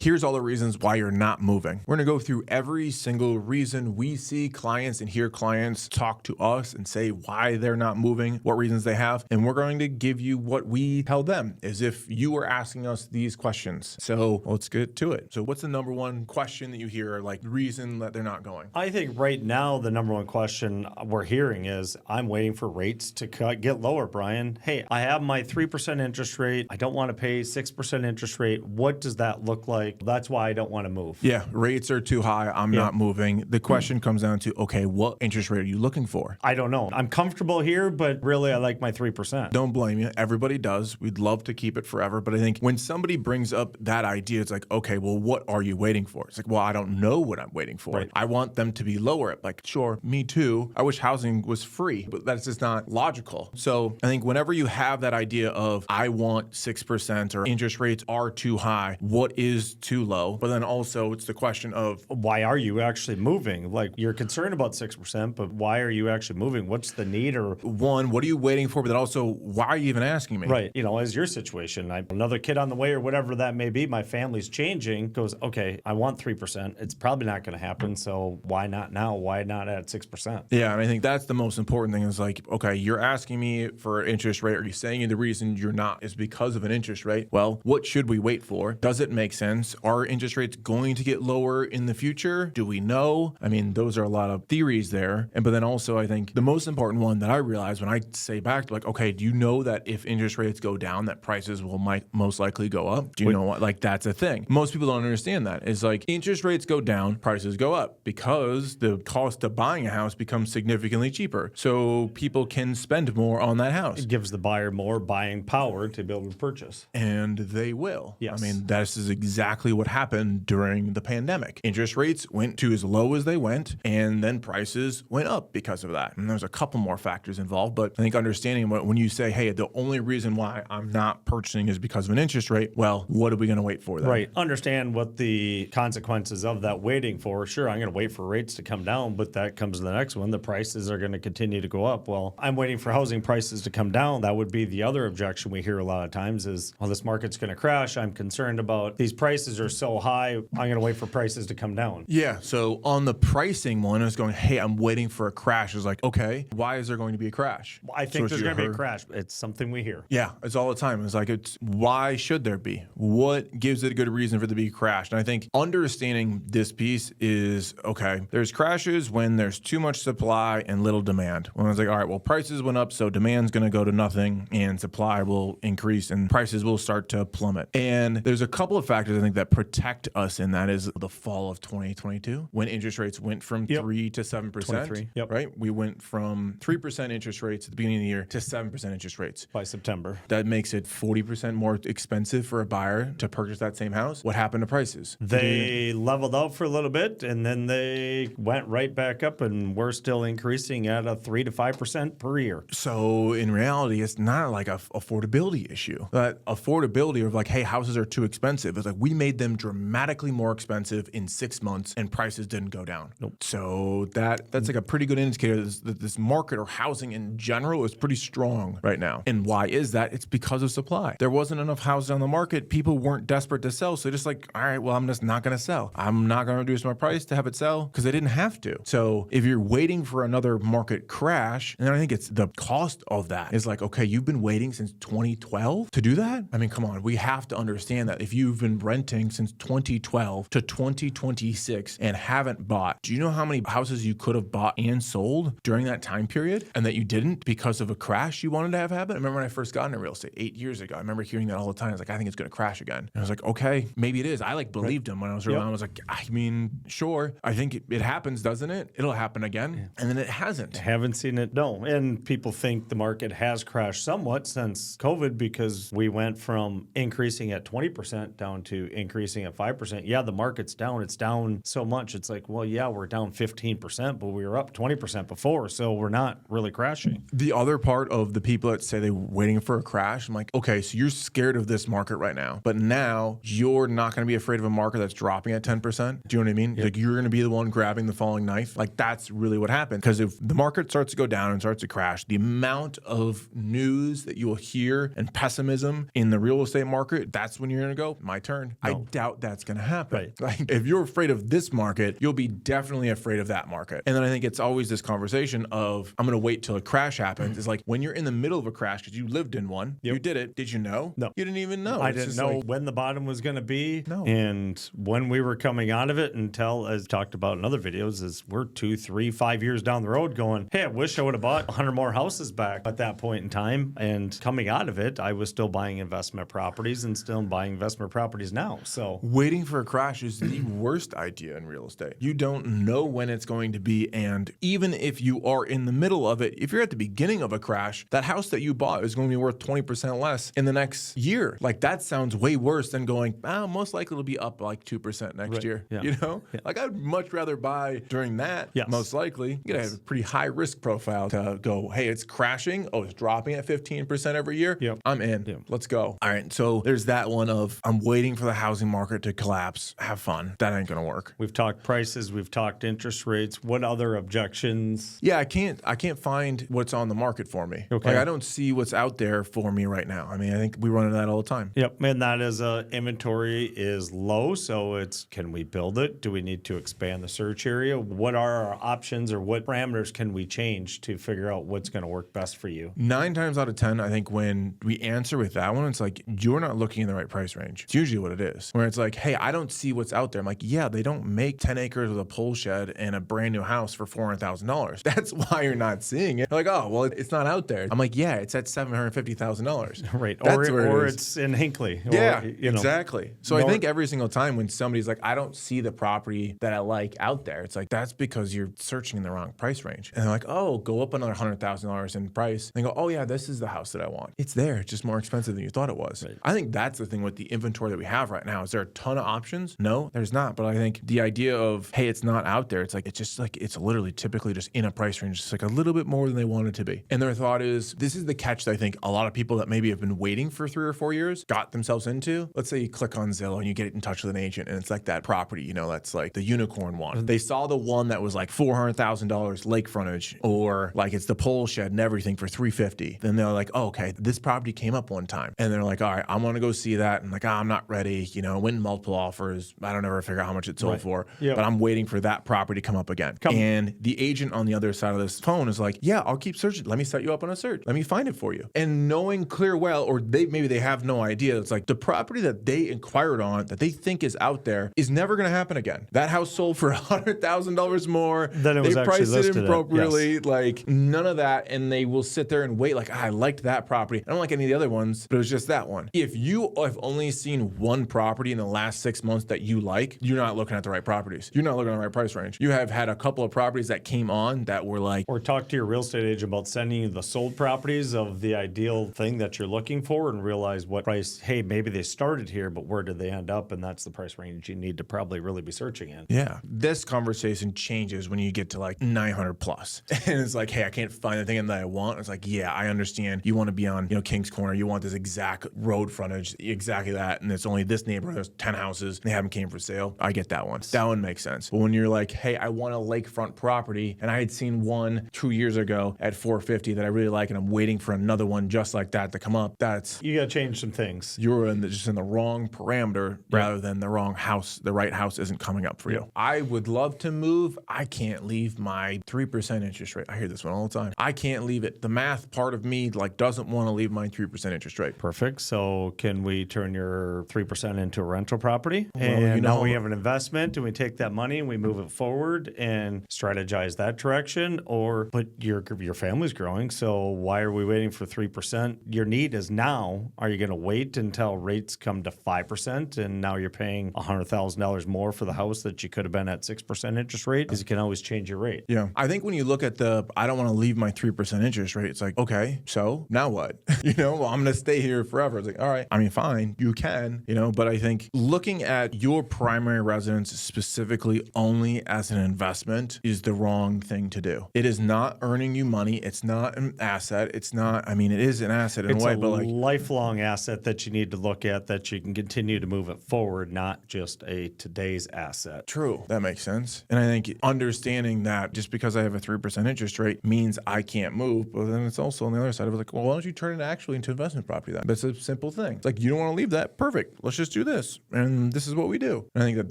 here's all the reasons why you're not moving. We're going to go through every single reason we see clients and hear clients talk to us and say why they're not moving, what reasons they have. And we're going to give you what we tell them as if you were asking us these questions. So let's get to it. So what's the number one question that you hear, like reason that they're not going? I think right now the number one question we're hearing is, I'm waiting for rates to get lower, Brian. Hey, I have my 3% interest rate. I don't want to pay 6% interest rate. What does that look like? That's why I don't want to move. Yeah, rates are too high. I'm not moving. The question comes down to, okay, what interest rate are you looking for? I don't know. I'm comfortable here, but really I like my 3%. Don't blame you. Everybody does. We'd love to keep it forever. But I think when somebody brings up that idea, it's like, okay, well, what are you waiting for? It's like, well, I don't know what I'm waiting for. Right. I want them to be lower. Like, sure, me too. I wish housing was free, but that's just not logical. So I think whenever you have that idea of, I want 6% or interest rates are too high, what is too low? But then also it's the question of, why are you actually moving? Like, you're concerned about 6%, but why are you actually moving? What's the need? Or one, what are you waiting for? But then also, why are you even asking me? Right. As your situation, another kid on the way or whatever that may be, my family's changing, goes, okay, I want 3%. It's probably not going to happen. So why not now? Why not at 6%? Yeah. And I think that's the most important thing is like, okay, you're asking me for an interest rate. Are you saying the reason you're not is because of an interest rate? Well, what should we wait for? Does it make sense? Are interest rates going to get lower in the future? Do we know? I mean, those are a lot of theories there. But then also, I think the most important one that I realize when I say back to like, okay, do you know that if interest rates go down, that prices will most likely go up? Do you know what? Like, that's a thing. Most people don't understand that. It's like interest rates go down, prices go up because the cost of buying a house becomes significantly cheaper. So people can spend more on that house. It gives the buyer more buying power to be able to purchase. And they will. Yes. I mean, this is exactly what happened during the pandemic. Interest rates went to as low as they went, and then prices went up because of that. And there's a couple more factors involved, but I think understanding when you say, hey, the only reason why I'm not purchasing is because of an interest rate, well, what are we going to wait for then? Right. Understand what the consequences of that waiting for. Sure, I'm going to wait for rates to come down, but that comes to the next one. The prices are going to continue to go up. Well, I'm waiting for housing prices to come down. That would be the other objection we hear a lot of times is, well, this market's going to crash. I'm concerned about these prices are so high. I'm going to wait for prices to come down. Yeah. So on the pricing one, it's going, hey, I'm waiting for a crash. It's like, okay, why is there going to be a crash? I think there's going to be a crash. It's something we hear. Yeah, it's all the time. It's like, why should there be? What gives it a good reason for it to be crashed? And I think understanding this piece is, okay, there's crashes when there's too much supply and little demand. When it's like, all right, well, prices went up, so demand's going to go to nothing and supply will increase and prices will start to plummet. And there's a couple of factors I think that protect us in that is the fall of 2022 when interest rates went from 3 to 7%. 23. Yep. Right? We went from 3% interest rates at the beginning of the year to 7% interest rates. By September. That makes it 40% more expensive for a buyer to purchase that same house. What happened to prices? They leveled out for a little bit and then they went right back up, and we're still increasing at a 3 to 5% per year. So in reality, it's not like a affordability issue. That affordability of like, hey, houses are too expensive. It's like we made them dramatically more expensive in 6 months and prices didn't go down. Nope. So that's like a pretty good indicator that this market or housing in general is pretty strong right now. And why is that? It's because of supply. There wasn't enough houses on the market. People weren't desperate to sell. So just like, all right, well, I'm just not going to sell. I'm not going to reduce my price to have it sell because they didn't have to. So if you're waiting for another market crash, and I think it's the cost of that is like, okay, you've been waiting since 2012 to do that? I mean, come on. We have to understand that if you've been renting since 2012 to 2026 and haven't bought, do you know how many houses you could have bought and sold during that time period and that you didn't because of a crash you wanted to have happen? I remember when I first got into real estate 8 years ago. I remember hearing that all the time. I was like, I think it's going to crash again. And I was like, okay, maybe it is. I believed him when I was early on. I was like, I mean, sure. I think it happens, doesn't it? It'll happen again. Yeah. And then it hasn't. I haven't seen it. No. And people think the market has crashed somewhat since COVID because we went from increasing at 20% down to increasing at 5%. Yeah, the market's down. It's down so much. It's like, well, yeah, we're down 15%, but we were up 20% before. So we're not really crashing. The other part of the people that say they're waiting for a crash, I'm like, okay, so you're scared of this market right now, but now you're not going to be afraid of a market that's dropping at 10%. Do you know what I mean? Yep. Like you're going to be the one grabbing the falling knife. Like that's really what happened. Because if the market starts to go down and starts to crash, the amount of news that you will hear and pessimism in the real estate market, that's when you're going to go, my turn. No. I doubt that's going to happen. Right. Like if you're afraid of this market, you'll be definitely afraid of that market. And then I think it's always this conversation of I'm going to wait till a crash happens. It's like when you're in the middle of a crash because you lived in one, you did it. Did you know? No. You didn't even know. I It's didn't just know like, when the bottom was going to be. No. And when we were coming out of it until, as talked about in other videos, is we're 2, 3, 5 years down the road going, hey, I wish I would have bought 100 more houses back at that point in time. And coming out of it, I was still buying investment properties and still buying investment properties now. So waiting for a crash is the worst idea in real estate. You don't know when it's going to be. And even if you are in the middle of it, if you're at the beginning of a crash, that house that you bought is going to be worth 20% less in the next year. Like that sounds way worse than going, most likely it'll be up like 2% next year. Yeah. You know, like I'd much rather buy during that. Yes. Most likely. You gotta have a pretty high risk profile to go, hey, it's crashing. Oh, it's dropping at 15% every year. Yep. I'm in. Yep. Let's go. All right. So there's that one of I'm waiting for the housing market to collapse. Have fun. That ain't gonna work. we've talked prices, we've talked interest rates. What other objections? Yeah, I can't find what's on the market for me. Okay. Like I don't see what's out there for me right now. I mean, I think we run into that all the time. Yep, and that is inventory is low, so it's can we build it? Do we need to expand the search area? What are our options, or what parameters can we change to figure out what's going to work best for you? 9 times out of 10, I think when we answer with that one, it's like you're not looking in the right price range. It's usually what it is. Where it's like, hey, I don't see what's out there. I'm like, yeah, they don't make 10 acres with a pole shed and a brand new house for $400,000. That's why you're not seeing it. They're like, oh, well, it's not out there. I'm like, yeah, it's at $750,000. Right, That's or it is. it's in Hinckley. Yeah, or, you know, exactly. So I think every single time when somebody's like, I don't see the property that I like out there, it's like, that's because you're searching in the wrong price range. And they're like, oh, go up another $100,000 in price. And they go, oh yeah, this is the house that I want. It's there. It's just more expensive than you thought it was. Right. I think that's the thing with the inventory that we have right now. Is there a ton of options? No, there's not. But I think the idea of, hey, it's not out there. It's like, it's just like, it's literally typically just in a price range, just like a little bit more than they want it to be. And their thought is, this is the catch that I think a lot of people that maybe have been waiting for 3 or 4 years got themselves into. Let's say you click on Zillow and you get in touch with an agent and it's like that property, you know, that's like the unicorn one. They saw the one that was like $400,000 lake frontage, or like it's the pole shed and everything for $350. Then they're like, oh, okay, this property came up one time. And they're like, all right, I want to go see that. And like, I'm not ready. You know, went in multiple offers. I don't ever figure out how much it sold for, but I'm waiting for that property to come up again. And the agent on the other side of this phone is like, yeah, I'll keep searching. Let me set you up on a search. Let me find it for you. And knowing clear well, or maybe they have no idea. It's like the property that they inquired on that they think is out there is never going to happen again. That house sold for $100,000 more. Than it was they actually priced it listed at. appropriately. Yes. Like none of that. And they will sit there and wait. Like, I liked that property. I don't like any of the other ones, but it was just that one. If you have only seen one property in the last 6 months that you like, you're not looking at the right properties. You're not looking at the right price range. You have had a couple of properties that came on that were like, or talk to your real estate agent about sending you the sold properties of the ideal thing that you're looking for, and realize what price, hey, maybe they started here, but where did they end up? And that's the price range you need to probably really be searching in. yeah, this conversation changes when you get to like 900 plus. And it's like, hey, I can't find the thing that I want. It's like, yeah, I understand. You want to be on, King's Corner. You want this exact road frontage, exactly that. And it's only this neighborhood. There's 10 houses. They haven't came for sale. I get that one. That one makes sense. But when you're like, hey, I want a lakefront property, and I had seen one 2 years ago at $450 that I really like, and I'm waiting for another one just like that to come up. That's, You got to change some things. you're just in the wrong parameter rather than the wrong house. The right house isn't coming up for you. I would love to move. I can't leave my 3% interest rate. I hear this one all the time. I can't leave it. The math part of me doesn't want to leave my 3% interest rate. Perfect. So can we turn your 3% into a rental property? Well, And now we have an investment, and we take that money and we move it forward and strategize that direction. But your family's growing, so why are we waiting for 3%? Your need is now. Are you going to wait until rates come to 5% and now you're paying $100,000 more for the house that you could have been at 6% interest rate? Because you can always change your rate. Yeah. I think when you look at I don't want to leave my 3% interest rate, it's like, okay, so now what? Well, I'm going to stay here forever. It's like, all right, I mean, fine, you can, but I think looking at your primary residence specifically only as an investment is the wrong thing to do. It is not earning you money. It's not an asset. It's not, it is an asset in a way, but like lifelong asset that you need to look at, that you can continue to move it forward, not just a today's asset. True. That makes sense. And I think understanding that just because I have a 3% interest rate means I can't move, but then it's also on the other side of it like, well, why don't you turn it actually into investment property then? That's a simple thing. It's like, you don't want to leave that? Perfect. Let's just do this. And this is what we do. And I think that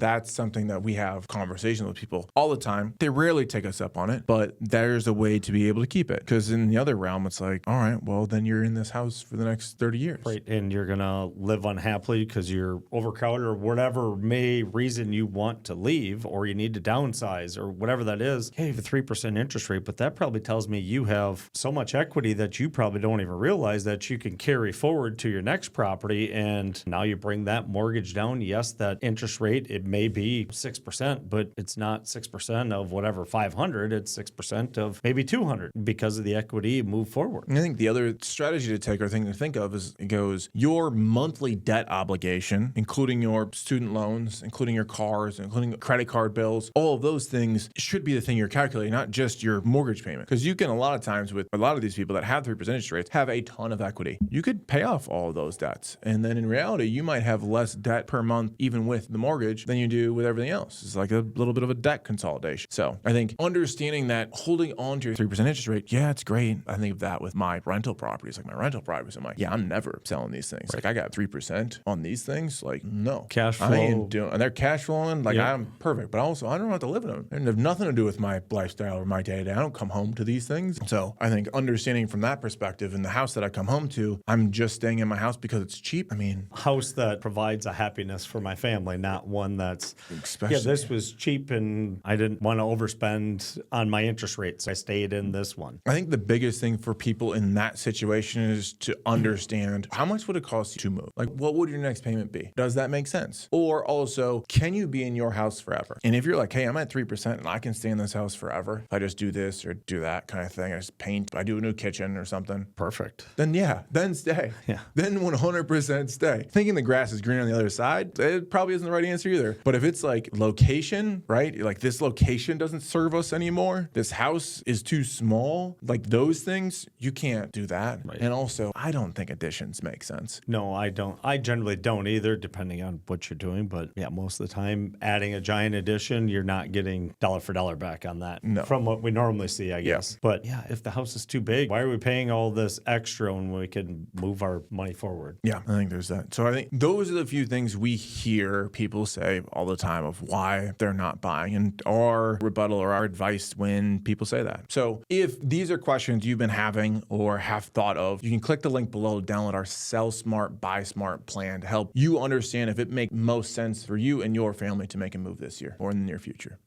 that's something that we have conversations with people all the time. They rarely take us up on it, but there's a way to be able to keep it. Because in the other realm, it's like, all right, well, then you're in this house for the next 30 years. Right. And you're going to live unhappily because you're overcrowded or whatever reason you want to leave, or you need to downsize or whatever that is. Hey, you have a 3% interest rate, but that probably tells me you have so much equity that you probably don't even realize that you can carry forward to your next property. And now you bring that mortgage down. Yes, that interest rate, it may be 6%, but it's not 6% of whatever 500. It's 6% of maybe 200 because of the equity move forward. I think the other strategy to take or thing to think of is it goes your monthly debt obligation, including your student loans, including your cars, including credit card bills, all of those things should be the thing you're calculating, not just your mortgage payment. Because you can, a lot of times with a lot of these people that have 3% interest rates, have a ton of equity. You could pay off all of those debts. And then in reality, you might have less debt per month, even with the mortgage, than you do with everything else. It's like a little bit of a debt consolidation. So I think understanding that holding on to your 3% interest rate, yeah, it's great. I think of that with my rental properties. Like my rental properties, I'm like, yeah, I'm never selling these things. Like I got 3% on these things. Like, no. Cash flow. I ain't doing, and they're cash flowing. Like I'm perfect. But also, I don't have to live in them. They have nothing to do with my lifestyle or my day to day. I don't come home to these things. So I think understanding from that perspective, in the house that I come home to, I'm just staying in my house because it's cheap. I mean, house that provides a happiness for my family, not one that's, especially, yeah, this was cheap and I didn't want to overspend on my interest rates. I stayed in this one. I think the biggest thing for people in that situation is to understand how much would it cost you to move? Like, what would your next payment be? Does that make sense? Or also, can you be in your house forever? And if you're like, hey, I'm at 3% and I can stay in this house forever, if I just do this or do that kind of thing, I just paint, I do a new kitchen or something. Perfect. Then yeah, then stay. Yeah. Then 100% stay. Thinking the grass is green on the other side, it probably isn't the right answer either. But if it's like location, right? Like this location doesn't serve us anymore. This house is too small. Like those things, you can't do that. Right. And also, I don't think additions make sense. No, I don't. I generally don't either, depending on what you're doing. But yeah, most of the time, adding a giant addition, you're not getting dollar for dollar back on that. No. From what we normally see, I guess. But yeah, if the house is too big, why are we paying all this extra when we can move our money forward? Yeah, I think there's that. So I think those are the few things we hear people say all the time of why they're not buying, and our rebuttal or our advice when people say that. So if these are questions you've been having or have thought of, you can click the link below to download our Sell Smart, Buy Smart plan to help you understand if it makes most sense for you and your family to make a move this year or in the near future.